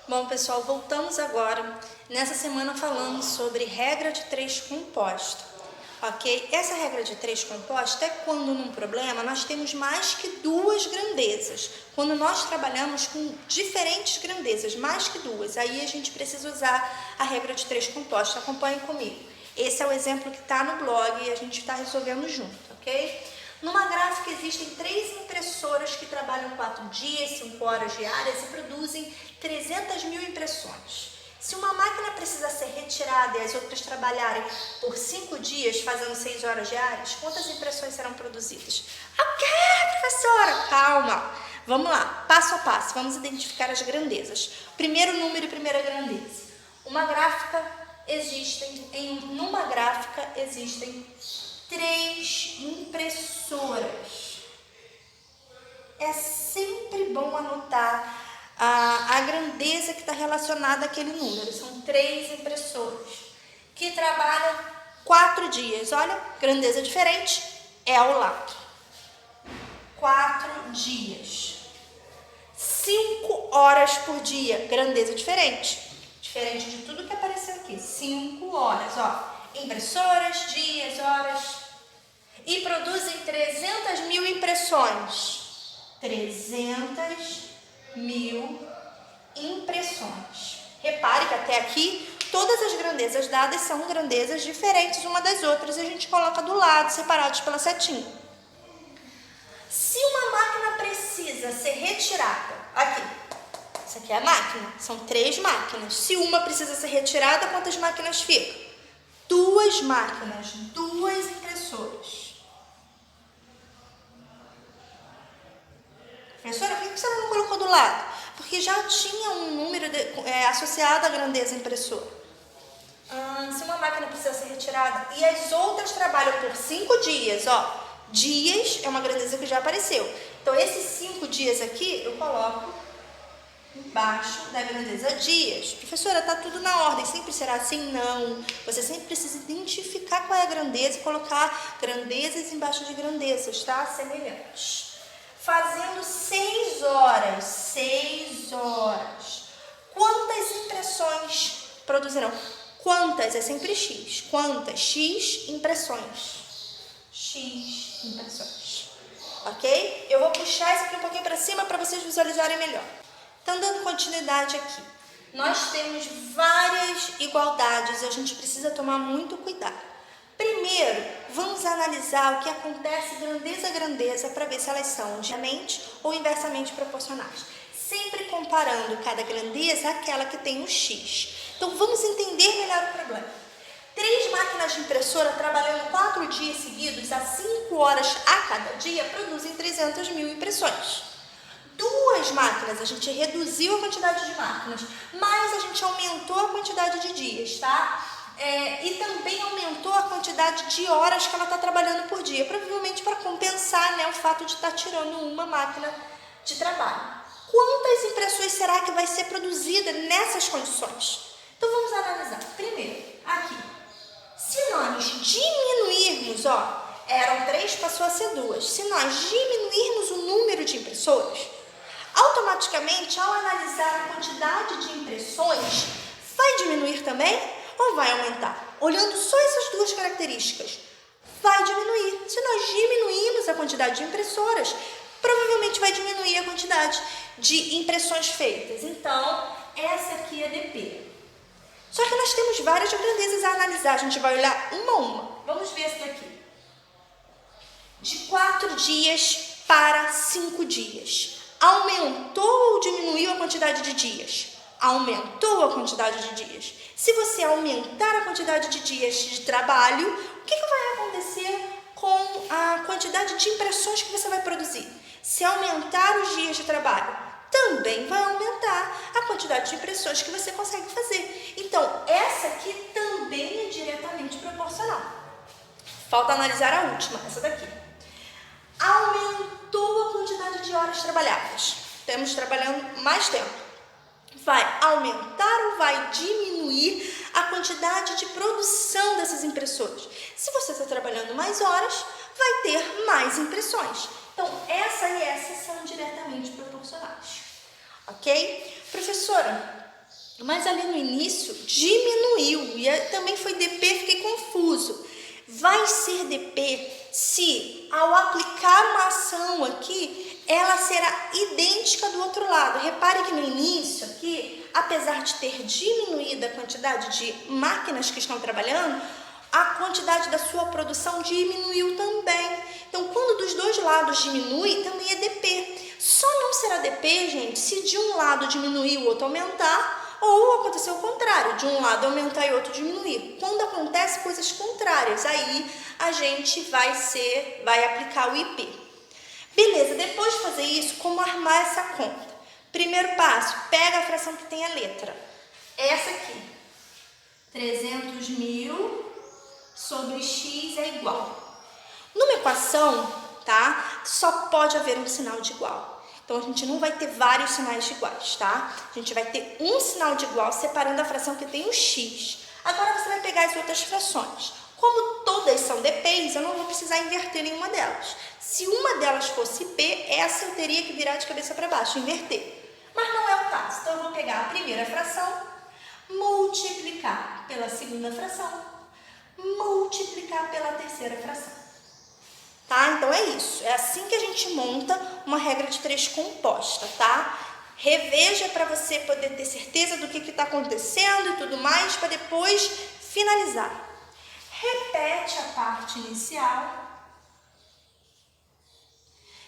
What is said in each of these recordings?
Bom, pessoal, voltamos agora. Nessa semana falando sobre regra de 3 composta, ok? Essa regra de 3 composta é quando num problema nós temos mais que duas grandezas. Quando nós trabalhamos com diferentes grandezas, mais que duas, aí a gente precisa usar a regra de 3 composta. Acompanhe comigo. Esse é o exemplo que está no blog e a gente está resolvendo junto, ok? Numa gráfica existem 3 impressoras que trabalham 4 dias, 5 horas diárias e produzem 300 mil impressões. Se uma máquina precisa ser retirada e as outras trabalharem por 5 dias, fazendo 6 horas diárias, quantas impressões serão produzidas? Ok, professora, calma. Vamos lá, passo a passo, vamos identificar as grandezas. Primeiro número e primeira grandeza. Numa gráfica existem 3 impressoras. É sempre bom anotar a grandeza que está relacionada àquele número. São 3 impressoras que trabalham 4 dias. Olha, grandeza diferente é ao lado. 4 dias. 5 horas por dia, grandeza diferente. Diferente de tudo que apareceu aqui. 5 horas, ó. Impressoras, dias, horas. E produzem 300 mil impressões. 300 mil impressões. Repare que até aqui todas as grandezas dadas são grandezas diferentes uma das outras e a gente coloca do lado, separados pela setinha. Se uma máquina precisa ser retirada, aqui, isso aqui é a máquina, são 3 máquinas. Se uma precisa ser retirada, quantas máquinas ficam? 2 máquinas, 2 impressoras. Professora, por que você não colocou do lado? Porque já tinha um número associado à grandeza impressora. Se uma máquina precisa ser retirada e as outras trabalham por 5 dias, ó. Dias é uma grandeza que já apareceu. Então, esses 5 dias aqui, eu coloco embaixo da grandeza dias. Professora, tá tudo na ordem. Sempre será assim? Não. Você sempre precisa identificar qual é a grandeza e colocar grandezas embaixo de grandezas, tá? Semelhantes. Fazendo 6 horas. 6 horas. Quantas impressões produzirão? Quantas? É sempre X. Quantas? X impressões. X impressões. Ok? Eu vou puxar isso aqui um pouquinho para cima para vocês visualizarem melhor. Então, dando continuidade aqui. Nós temos várias igualdades e a gente precisa tomar muito cuidado. Primeiro, vamos analisar o que acontece grandeza a grandeza para ver se elas são diretamente ou inversamente proporcionais. Sempre comparando cada grandeza àquela que tem o X. Então, vamos entender melhor o problema. 3 máquinas de impressora trabalhando 4 dias seguidos a 5 horas a cada dia produzem 300 mil impressões. 2 máquinas, a gente reduziu a quantidade de máquinas, mas a gente aumentou a quantidade de dias, tá? E também aumentou a quantidade de horas que ela está trabalhando por dia, provavelmente para compensar, né, o fato de estar tirando uma máquina de trabalho. Quantas impressões será que vai ser produzida nessas condições? Então vamos analisar. Primeiro, aqui, se nós diminuirmos, ó, eram 3, passou a ser 2. Se nós diminuirmos o número de impressoras, automaticamente, ao analisar a quantidade de impressões, vai diminuir também ou vai aumentar? Olhando só essas 2 características, vai diminuir. Se nós diminuirmos a quantidade de impressoras, provavelmente vai diminuir a quantidade de impressões feitas. Então, essa aqui é DP. Só que nós temos várias grandezas a analisar. A gente vai olhar uma a uma. Vamos ver essa daqui. De 4 dias para 5 dias. Aumentou ou diminuiu a quantidade de dias? Aumentou a quantidade de dias. Se você aumentar a quantidade de dias de trabalho, o que vai acontecer com a quantidade de impressões que você vai produzir? Se aumentar os dias de trabalho, também vai aumentar a quantidade de impressões que você consegue fazer. Então, essa aqui também é diretamente proporcional. Falta analisar a última, essa daqui. Aumentou a quantidade de horas trabalhadas. Estamos trabalhando mais tempo. Vai aumentar ou vai diminuir a quantidade de produção dessas impressoras? Se você está trabalhando mais horas, vai ter mais impressões. Então, essa e essa são diretamente proporcionais. Ok? Professora, mas ali no início diminuiu e também foi DP, fiquei confuso. Vai ser DP se ao aplicar uma ação aqui, ela será idêntica do outro lado. Repare que no início aqui, apesar de ter diminuído a quantidade de máquinas que estão trabalhando, a quantidade da sua produção diminuiu também. Então, quando dos dois lados diminui, também é DP. Só não será DP, gente, se de um lado diminuir o outro aumentar, ou acontecer o contrário, de um lado aumentar e outro diminuir. Quando acontece coisas contrárias, aí a gente vai aplicar o IP. Beleza, depois de fazer isso, como armar essa conta? Primeiro passo, pega a fração que tem a letra. Essa aqui, 300.000 sobre x é igual. Numa equação, tá? Só pode haver um sinal de igual. Então, a gente não vai ter vários sinais de iguais, tá? A gente vai ter um sinal de igual separando a fração que tem o x. Agora, você vai pegar as outras frações. Como todas são DPs, eu não vou precisar inverter nenhuma delas. Se uma delas fosse P, essa eu teria que virar de cabeça para baixo, inverter. Mas não é o caso. Então, eu vou pegar a primeira fração, multiplicar pela segunda fração, multiplicar pela terceira fração. Tá? Então é isso, é assim que a gente monta uma regra de 3 composta, tá? Reveja para você poder ter certeza do que está acontecendo e tudo mais, para depois finalizar. Repete a parte inicial.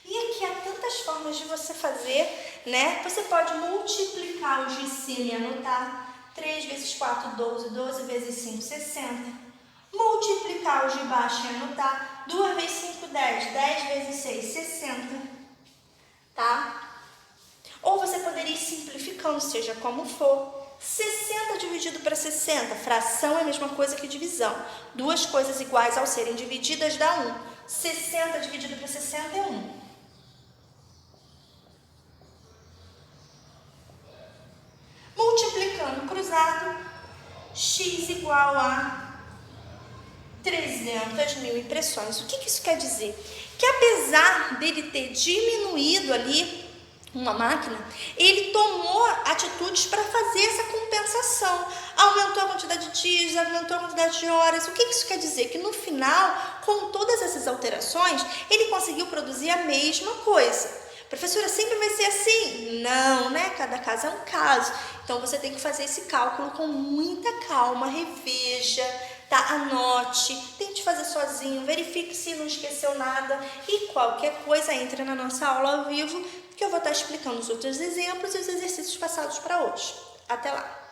E aqui há tantas formas de você fazer, né? Você pode multiplicar os de cima e anotar. 3 vezes 4, 12, 12 vezes 5, 60. Multiplicar os de baixo e anotar. 2 vezes 5, 10. 10 vezes 6, 60. Tá? Ou você poderia ir simplificando, seja como for. 60 dividido para 60. Fração é a mesma coisa que divisão. Duas coisas iguais ao serem divididas dá 1. 60 dividido para 60 é 1. Multiplicando cruzado, x igual a 300.000 impressões. O que isso quer dizer? Que apesar dele ter diminuído ali uma máquina, ele tomou atitudes para fazer essa compensação. Aumentou a quantidade de dias, aumentou a quantidade de horas. O que isso quer dizer? Que no final, com todas essas alterações, ele conseguiu produzir a mesma coisa. Professora, sempre vai ser assim? Não, né? Cada caso é um caso. Então, você tem que fazer esse cálculo com muita calma, reveja, tá? Anote, tente fazer sozinho, verifique se não esqueceu nada e qualquer coisa entre na nossa aula ao vivo, que eu vou estar explicando os outros exemplos e os exercícios passados para hoje. Até lá!